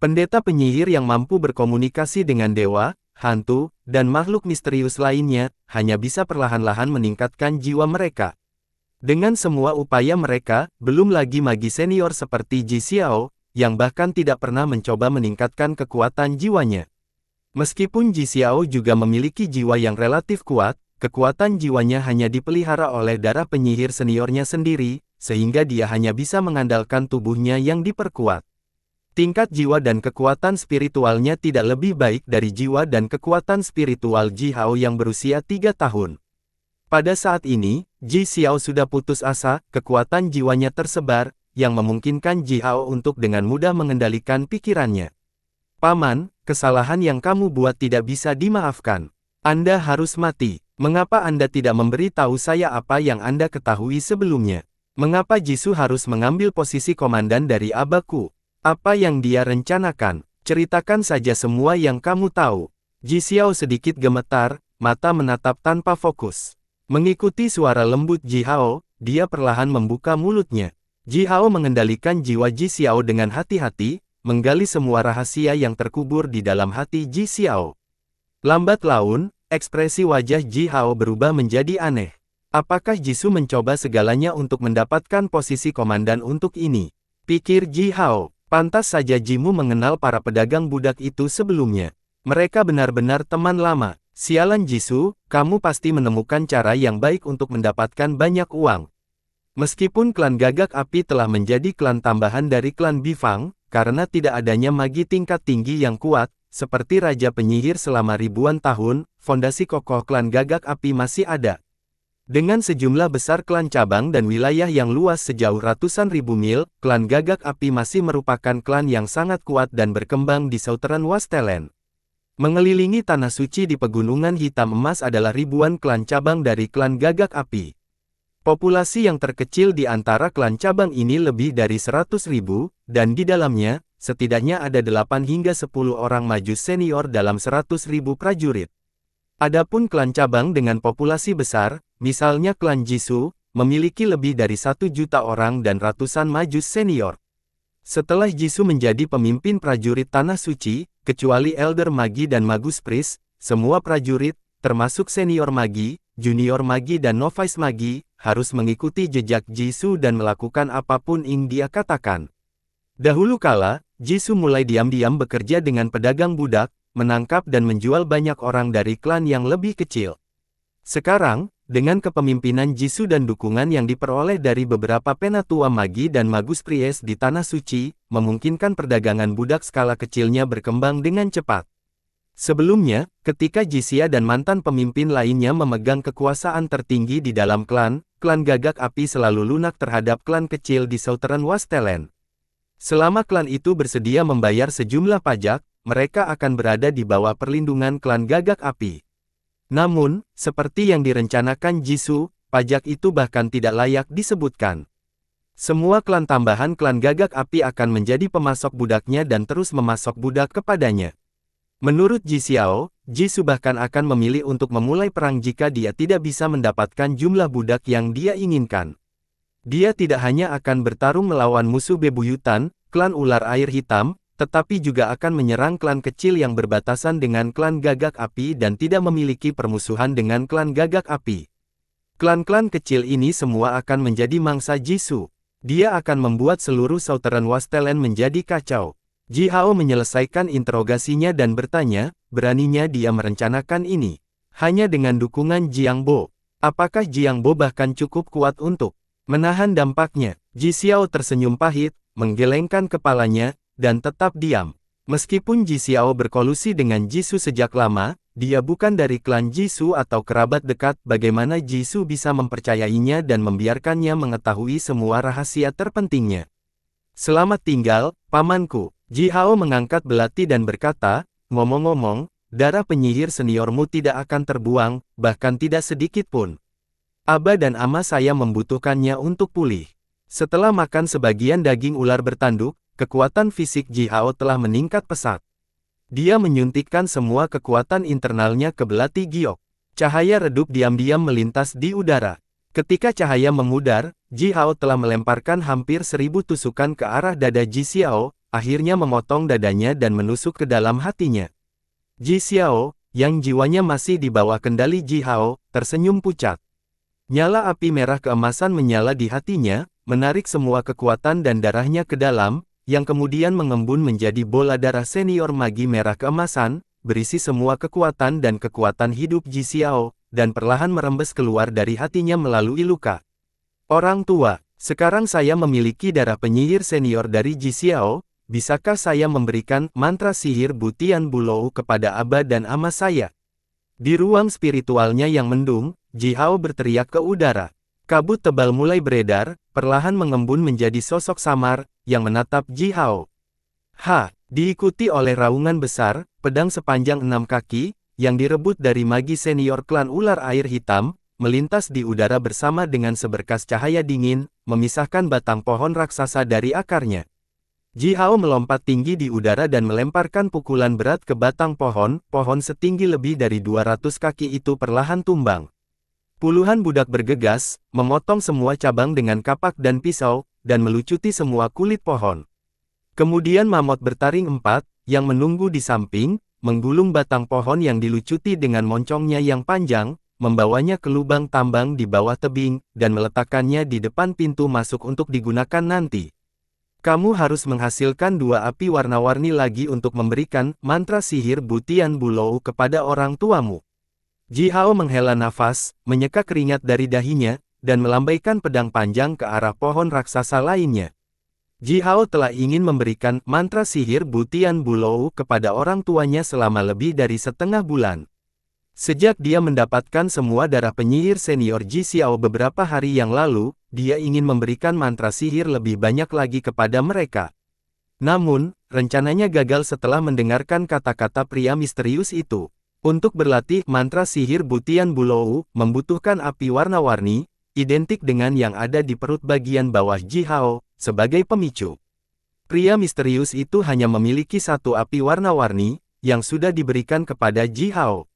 Pendeta penyihir yang mampu berkomunikasi dengan dewa, hantu, dan makhluk misterius lainnya, hanya bisa perlahan-lahan meningkatkan jiwa mereka. Dengan semua upaya mereka, belum lagi magi senior seperti Ji Xiao, yang bahkan tidak pernah mencoba meningkatkan kekuatan jiwanya. Meskipun Ji Xiao juga memiliki jiwa yang relatif kuat, kekuatan jiwanya hanya dipelihara oleh darah penyihir seniornya sendiri, sehingga dia hanya bisa mengandalkan tubuhnya yang diperkuat. Tingkat jiwa dan kekuatan spiritualnya tidak lebih baik dari jiwa dan kekuatan spiritual Ji Hao yang berusia 3 tahun. Pada saat ini, Ji Xiao sudah putus asa, kekuatan jiwanya tersebar, yang memungkinkan Ji Hao untuk dengan mudah mengendalikan pikirannya. Paman, kesalahan yang kamu buat tidak bisa dimaafkan. Anda harus mati. Mengapa Anda tidak memberi tahu saya apa yang Anda ketahui sebelumnya? Mengapa Jisoo harus mengambil posisi komandan dari Abaku? Apa yang dia rencanakan? Ceritakan saja semua yang kamu tahu. Ji Xiao sedikit gemetar, mata menatap tanpa fokus. Mengikuti suara lembut Ji Hao, dia perlahan membuka mulutnya. Ji Hao mengendalikan jiwa Ji Xiao dengan hati-hati, menggali semua rahasia yang terkubur di dalam hati Ji Xiao. Lambat laun, ekspresi wajah Ji Hao berubah menjadi aneh. Apakah Jisoo mencoba segalanya untuk mendapatkan posisi komandan untuk ini? Pikir Ji Hao, pantas saja Jimu mengenal para pedagang budak itu sebelumnya. Mereka benar-benar teman lama. Sialan Jisoo, kamu pasti menemukan cara yang baik untuk mendapatkan banyak uang. Meskipun klan Gagak Api telah menjadi klan tambahan dari klan Bifang, karena tidak adanya magi tingkat tinggi yang kuat, seperti Raja Penyihir selama ribuan tahun, fondasi kokoh klan Gagak Api masih ada. Dengan sejumlah besar klan cabang dan wilayah yang luas sejauh ratusan ribu mil, klan Gagak Api masih merupakan klan yang sangat kuat dan berkembang di Southern Wastelen. Mengelilingi tanah suci di Pegunungan Hitam Emas adalah ribuan klan cabang dari klan Gagak Api. Populasi yang terkecil di antara klan cabang ini lebih dari 100.000, dan di dalamnya, setidaknya ada 8 hingga 10 orang majus senior dalam 100.000 prajurit. Adapun klan cabang dengan populasi besar, misalnya klan Jisoo, memiliki lebih dari 1 juta orang dan ratusan majus senior. Setelah Jisoo menjadi pemimpin prajurit Tanah Suci, kecuali Elder Magi dan Magus Priest, semua prajurit, termasuk senior magi, junior magi dan novice magi, harus mengikuti jejak Jisoo dan melakukan apapun yang dia katakan. Dahulu kala, Jisoo mulai diam-diam bekerja dengan pedagang budak, menangkap dan menjual banyak orang dari klan yang lebih kecil. Sekarang, dengan kepemimpinan Jisoo dan dukungan yang diperoleh dari beberapa penatua magi dan magus priest di Tanah Suci, memungkinkan perdagangan budak skala kecilnya berkembang dengan cepat. Sebelumnya, ketika Jisia dan mantan pemimpin lainnya memegang kekuasaan tertinggi di dalam klan Gagak Api selalu lunak terhadap klan kecil di Southern Wasteland. Selama klan itu bersedia membayar sejumlah pajak, mereka akan berada di bawah perlindungan klan Gagak Api. Namun, seperti yang direncanakan Jisoo, pajak itu bahkan tidak layak disebutkan. Semua klan tambahan klan Gagak Api akan menjadi pemasok budaknya dan terus memasok budak kepadanya. Menurut Ji Xiao, Jisoo bahkan akan memilih untuk memulai perang jika dia tidak bisa mendapatkan jumlah budak yang dia inginkan. Dia tidak hanya akan bertarung melawan musuh bebuyutan, klan ular air hitam, tetapi juga akan menyerang klan kecil yang berbatasan dengan klan Gagak Api dan tidak memiliki permusuhan dengan klan Gagak Api. Klan-klan kecil ini semua akan menjadi mangsa Jisoo. Dia akan membuat seluruh Southern Wasteland menjadi kacau. Ji Hao menyelesaikan interogasinya dan bertanya, beraninya dia merencanakan ini. Hanya dengan dukungan Jiang Bo. Apakah Jiang Bo bahkan cukup kuat untuk menahan dampaknya? Ji Xiao tersenyum pahit, menggelengkan kepalanya, dan tetap diam. Meskipun Ji Xiao berkolusi dengan Jisoo sejak lama, dia bukan dari klan Jisoo atau kerabat dekat. Bagaimana Jisoo bisa mempercayainya dan membiarkannya mengetahui semua rahasia terpentingnya? Selamat tinggal, pamanku. Ji Hao mengangkat belati dan berkata, ngomong-ngomong, darah penyihir seniormu tidak akan terbuang, bahkan tidak sedikit pun. Aba dan ama saya membutuhkannya untuk pulih. Setelah makan sebagian daging ular bertanduk, kekuatan fisik Ji Hao telah meningkat pesat. Dia menyuntikkan semua kekuatan internalnya ke belati giok. Cahaya redup diam-diam melintas di udara. Ketika cahaya memudar, Ji Hao telah melemparkan hampir 1000 tusukan ke arah dada Ji Xiao, akhirnya memotong dadanya dan menusuk ke dalam hatinya. Ji Xiao, yang jiwanya masih di bawah kendali Ji Hao, tersenyum pucat. Nyala api merah keemasan menyala di hatinya, menarik semua kekuatan dan darahnya ke dalam, yang kemudian mengembun menjadi bola darah senior magi merah keemasan, berisi semua kekuatan dan kekuatan hidup Ji Xiao, dan perlahan merembes keluar dari hatinya melalui luka. Orang tua, sekarang saya memiliki darah penyihir senior dari Ji Xiao, bisakah saya memberikan mantra sihir Butian Bulou kepada Aba dan Ama saya? Di ruang spiritualnya yang mendung, Ji Hao berteriak ke udara. Kabut tebal mulai beredar, perlahan mengembun menjadi sosok samar, yang menatap Ji Hao. Diikuti oleh raungan besar, pedang sepanjang 6 kaki, yang direbut dari magi senior klan ular air hitam, melintas di udara bersama dengan seberkas cahaya dingin, memisahkan batang pohon raksasa dari akarnya. Ji Hao melompat tinggi di udara dan melemparkan pukulan berat ke batang pohon setinggi lebih dari 200 kaki itu perlahan tumbang. Puluhan budak bergegas, memotong semua cabang dengan kapak dan pisau, dan melucuti semua kulit pohon. Kemudian mamut bertaring 4, yang menunggu di samping, menggulung batang pohon yang dilucuti dengan moncongnya yang panjang, membawanya ke lubang tambang di bawah tebing, dan meletakkannya di depan pintu masuk untuk digunakan nanti. Kamu harus menghasilkan 2 api warna-warni lagi untuk memberikan mantra sihir Butian Bulou kepada orang tuamu. Ji Hao menghela nafas, menyeka keringat dari dahinya, dan melambaikan pedang panjang ke arah pohon raksasa lainnya. Ji Hao telah ingin memberikan mantra sihir Butian Bulou kepada orang tuanya selama lebih dari setengah bulan. Sejak dia mendapatkan semua darah penyihir senior Ji Xiao beberapa hari yang lalu, dia ingin memberikan mantra sihir lebih banyak lagi kepada mereka. Namun, rencananya gagal setelah mendengarkan kata-kata pria misterius itu. Untuk berlatih mantra sihir Butian Bulou, membutuhkan api warna-warni, identik dengan yang ada di perut bagian bawah Ji Hao, sebagai pemicu. Pria misterius itu hanya memiliki 1 api warna-warni, yang sudah diberikan kepada Ji Hao.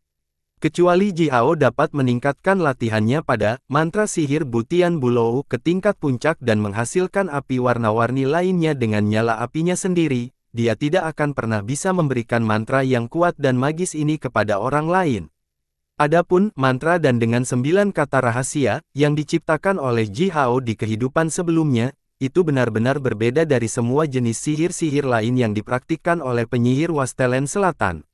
Kecuali Ji Hao dapat meningkatkan latihannya pada mantra sihir Butian Bulou ke tingkat puncak dan menghasilkan api warna-warni lainnya dengan nyala apinya sendiri, dia tidak akan pernah bisa memberikan mantra yang kuat dan magis ini kepada orang lain. Adapun mantra dan dengan 9 kata rahasia yang diciptakan oleh Ji Hao di kehidupan sebelumnya, itu benar-benar berbeda dari semua jenis sihir-sihir lain yang dipraktikkan oleh penyihir Wastelen Selatan.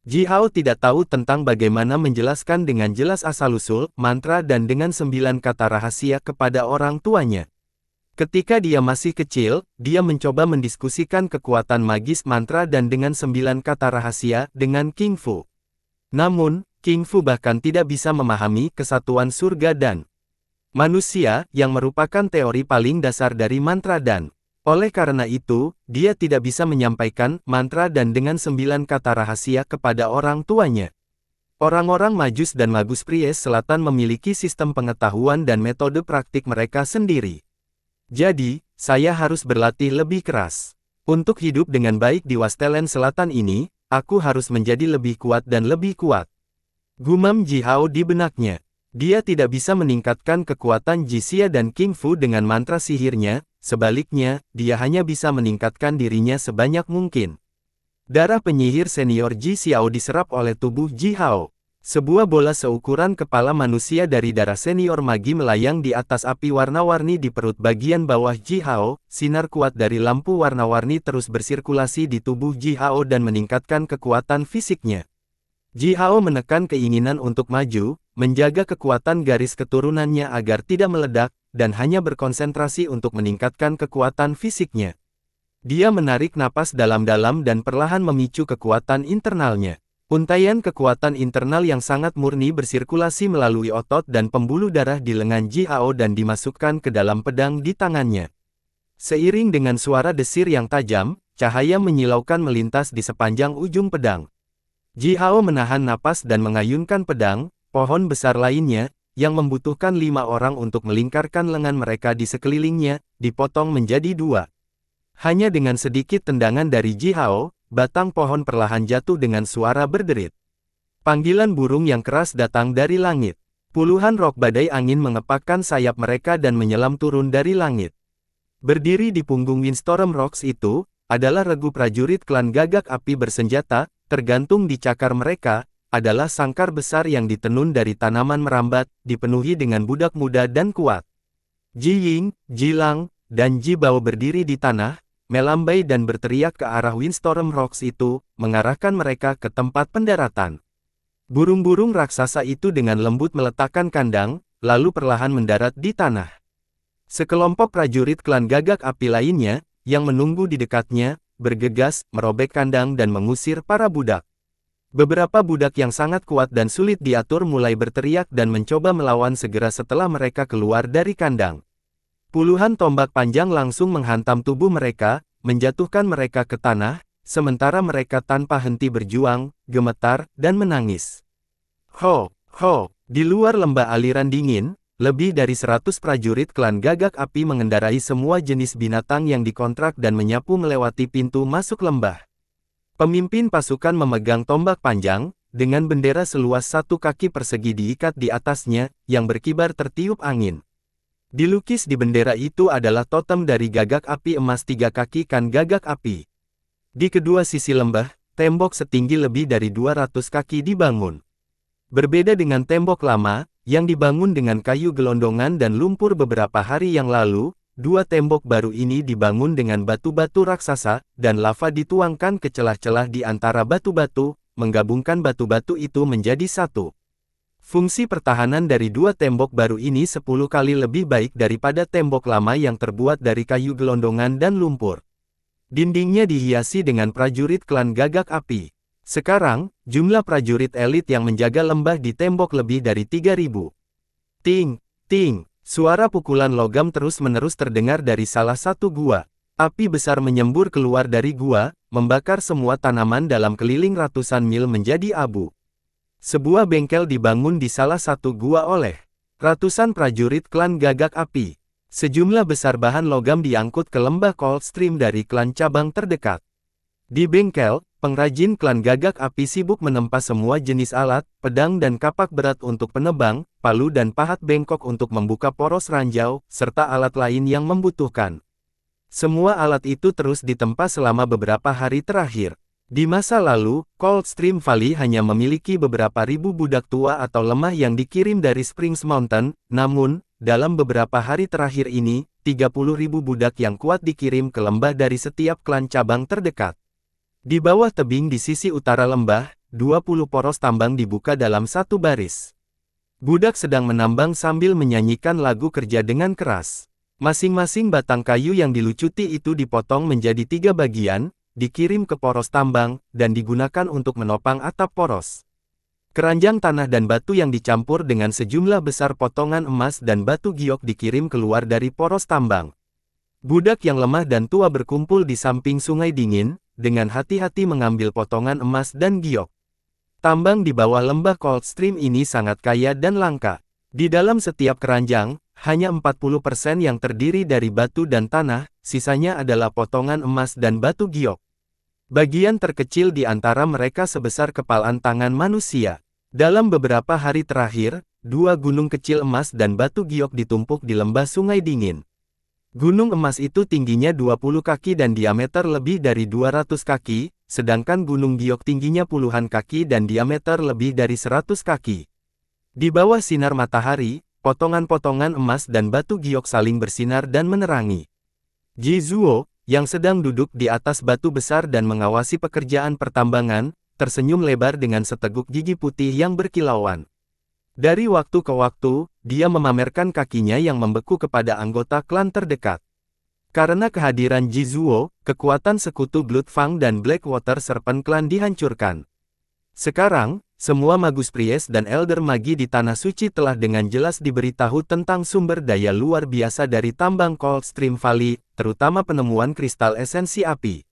Ji Hao tidak tahu tentang bagaimana menjelaskan dengan jelas asal-usul mantra dan dengan 9 kata rahasia kepada orang tuanya. Ketika dia masih kecil, dia mencoba mendiskusikan kekuatan magis mantra dan dengan 9 kata rahasia dengan King Fu. Namun, King Fu bahkan tidak bisa memahami kesatuan surga dan manusia yang merupakan teori paling dasar dari mantra dan oleh karena itu, dia tidak bisa menyampaikan mantra dan dengan 9 kata rahasia kepada orang tuanya. Orang-orang Majus dan Magus Pries Selatan memiliki sistem pengetahuan dan metode praktik mereka sendiri. Jadi, saya harus berlatih lebih keras. Untuk hidup dengan baik di Wastelen Selatan ini, aku harus menjadi lebih kuat dan lebih kuat. Gumam Ji Hao di benaknya. Dia tidak bisa meningkatkan kekuatan Ji Xia dan King Fu dengan mantra sihirnya, sebaliknya, dia hanya bisa meningkatkan dirinya sebanyak mungkin. Darah penyihir senior Ji Xiao diserap oleh tubuh Ji Hao. Sebuah bola seukuran kepala manusia dari darah senior magi melayang di atas api warna-warni di perut bagian bawah Ji Hao, sinar kuat dari lampu warna-warni terus bersirkulasi di tubuh Ji Hao dan meningkatkan kekuatan fisiknya. Ji Hao menekan keinginan untuk maju, menjaga kekuatan garis keturunannya agar tidak meledak, dan hanya berkonsentrasi untuk meningkatkan kekuatan fisiknya. Dia menarik napas dalam-dalam dan perlahan memicu kekuatan internalnya. Untaian kekuatan internal yang sangat murni bersirkulasi melalui otot dan pembuluh darah di lengan Ji Hao dan dimasukkan ke dalam pedang di tangannya. Seiring dengan suara desir yang tajam, cahaya menyilaukan melintas di sepanjang ujung pedang. Ji Hao menahan napas dan mengayunkan pedang, pohon besar lainnya, yang membutuhkan 5 orang untuk melingkarkan lengan mereka di sekelilingnya, dipotong menjadi 2. Hanya dengan sedikit tendangan dari Ji Hao, batang pohon perlahan jatuh dengan suara berderit. Panggilan burung yang keras datang dari langit. Puluhan rok badai angin mengepakkan sayap mereka dan menyelam turun dari langit. Berdiri di punggung Windstorm Rocks itu, adalah regu prajurit klan Gagak Api bersenjata, tergantung di cakar mereka, adalah sangkar besar yang ditenun dari tanaman merambat, dipenuhi dengan budak muda dan kuat. Ji Ying, Ji Lang, dan Ji Bao berdiri di tanah, melambai dan berteriak ke arah Windstorm Rocks itu, mengarahkan mereka ke tempat pendaratan. Burung-burung raksasa itu dengan lembut meletakkan kandang, lalu perlahan mendarat di tanah. Sekelompok prajurit klan Gagak Api lainnya, yang menunggu di dekatnya, bergegas, merobek kandang dan mengusir para budak. Beberapa budak yang sangat kuat dan sulit diatur mulai berteriak dan mencoba melawan segera setelah mereka keluar dari kandang. Puluhan tombak panjang langsung menghantam tubuh mereka, menjatuhkan mereka ke tanah, sementara mereka tanpa henti berjuang, gemetar, dan menangis. Ho, ho, di luar lembah aliran dingin, lebih dari 100 prajurit klan Gagak Api mengendarai semua jenis binatang yang dikontrak dan menyapu melewati pintu masuk lembah. Pemimpin pasukan memegang tombak panjang, dengan bendera seluas 1 kaki persegi diikat di atasnya, yang berkibar tertiup angin. Dilukis di bendera itu adalah totem dari Gagak Api emas 3 kaki kan Gagak Api. Di kedua sisi lembah, tembok setinggi lebih dari 200 kaki dibangun. Berbeda dengan tembok lama, yang dibangun dengan kayu gelondongan dan lumpur beberapa hari yang lalu, 2 tembok baru ini dibangun dengan batu-batu raksasa, dan lava dituangkan ke celah-celah di antara batu-batu, menggabungkan batu-batu itu menjadi satu. Fungsi pertahanan dari 2 tembok baru ini 10 kali lebih baik daripada tembok lama yang terbuat dari kayu gelondongan dan lumpur. Dindingnya dihiasi dengan prajurit klan Gagak Api. Sekarang, jumlah prajurit elit yang menjaga lembah di tembok lebih dari 3.000. Ting, ting, suara pukulan logam terus-menerus terdengar dari salah satu gua. Api besar menyembur keluar dari gua, membakar semua tanaman dalam keliling ratusan mil menjadi abu. Sebuah bengkel dibangun di salah satu gua oleh ratusan prajurit klan Gagak Api. Sejumlah besar bahan logam diangkut ke lembah Cold Stream dari klan cabang terdekat. Di bengkel, pengrajin klan Gagak Api sibuk menempa semua jenis alat, pedang dan kapak berat untuk penebang, palu dan pahat bengkok untuk membuka poros ranjau, serta alat lain yang membutuhkan. Semua alat itu terus ditempa selama beberapa hari terakhir. Di masa lalu, Coldstream Valley hanya memiliki beberapa ribu budak tua atau lemah yang dikirim dari Springs Mountain, namun, dalam beberapa hari terakhir ini, 30.000 budak yang kuat dikirim ke lembah dari setiap klan cabang terdekat. Di bawah tebing di sisi utara lembah, 20 poros tambang dibuka dalam satu baris. Budak sedang menambang sambil menyanyikan lagu kerja dengan keras. Masing-masing batang kayu yang dilucuti itu dipotong menjadi 3 bagian, dikirim ke poros tambang, dan digunakan untuk menopang atap poros. Keranjang tanah dan batu yang dicampur dengan sejumlah besar potongan emas dan batu giok dikirim keluar dari poros tambang. Budak yang lemah dan tua berkumpul di samping sungai dingin, dengan hati-hati mengambil potongan emas dan giok. Tambang di bawah lembah Coldstream ini sangat kaya dan langka. Di dalam setiap keranjang, hanya 40% yang terdiri dari batu dan tanah, sisanya adalah potongan emas dan batu giok. Bagian terkecil di antara mereka sebesar kepalan tangan manusia. Dalam beberapa hari terakhir, 2 gunung kecil emas dan batu giok ditumpuk di lembah sungai dingin. Gunung emas itu tingginya 20 kaki dan diameter lebih dari 200 kaki, sedangkan gunung giok tingginya puluhan kaki dan diameter lebih dari 100 kaki. Di bawah sinar matahari, potongan-potongan emas dan batu giok saling bersinar dan menerangi. Ji Zuo, yang sedang duduk di atas batu besar dan mengawasi pekerjaan pertambangan, tersenyum lebar dengan seteguk gigi putih yang berkilauan. Dari waktu ke waktu, dia memamerkan kakinya yang membeku kepada anggota klan terdekat. Karena kehadiran Ji Zuo, kekuatan sekutu Bloodfang dan Blackwater Serpent Clan dihancurkan. Sekarang, semua Magus Priest dan Elder Magi di Tanah Suci telah dengan jelas diberitahu tentang sumber daya luar biasa dari tambang Coldstream Valley, terutama penemuan kristal esensi api.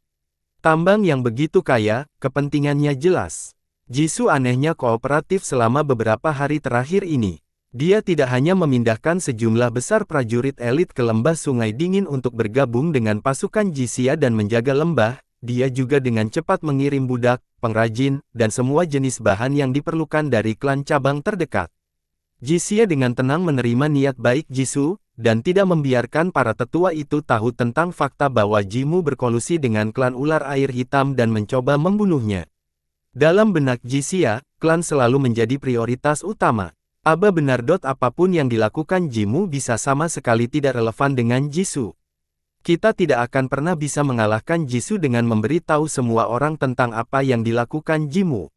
Tambang yang begitu kaya, kepentingannya jelas. Jisoo anehnya kooperatif selama beberapa hari terakhir ini. Dia tidak hanya memindahkan sejumlah besar prajurit elit ke lembah Sungai Dingin untuk bergabung dengan pasukan Jisia dan menjaga lembah, dia juga dengan cepat mengirim budak, pengrajin, dan semua jenis bahan yang diperlukan dari klan cabang terdekat. Jisia dengan tenang menerima niat baik Jisoo, dan tidak membiarkan para tetua itu tahu tentang fakta bahwa Jimu berkolusi dengan klan ular air hitam dan mencoba membunuhnya. Dalam benak Jisia, klan selalu menjadi prioritas utama. Aba benar. Apapun yang dilakukan Jimu bisa sama sekali tidak relevan dengan Jisoo. Kita tidak akan pernah bisa mengalahkan Jisoo dengan memberitahu semua orang tentang apa yang dilakukan Jimu.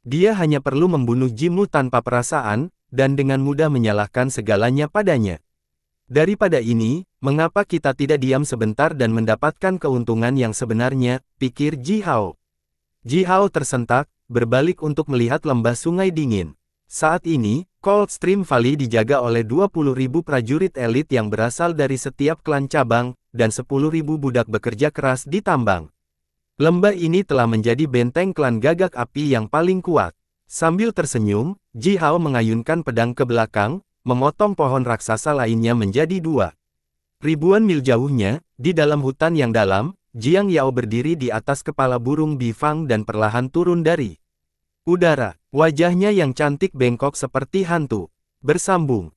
Dia hanya perlu membunuh Jimu tanpa perasaan, dan dengan mudah menyalahkan segalanya padanya. Daripada ini, mengapa kita tidak diam sebentar dan mendapatkan keuntungan yang sebenarnya, pikir Ji Hao. Ji Hao tersentak, berbalik untuk melihat lembah Sungai Dingin. Saat ini, Coldstream Valley dijaga oleh 20.000 prajurit elit yang berasal dari setiap klan cabang, dan 10.000 budak bekerja keras di tambang. Lembah ini telah menjadi benteng klan Gagak Api yang paling kuat. Sambil tersenyum, Ji Hao mengayunkan pedang ke belakang, memotong pohon raksasa lainnya menjadi 2. Ribuan mil jauhnya, di dalam hutan yang dalam, Jiang Yao berdiri di atas kepala burung Bifang dan perlahan turun dari udara. Wajahnya yang cantik bengkok seperti hantu. Bersambung.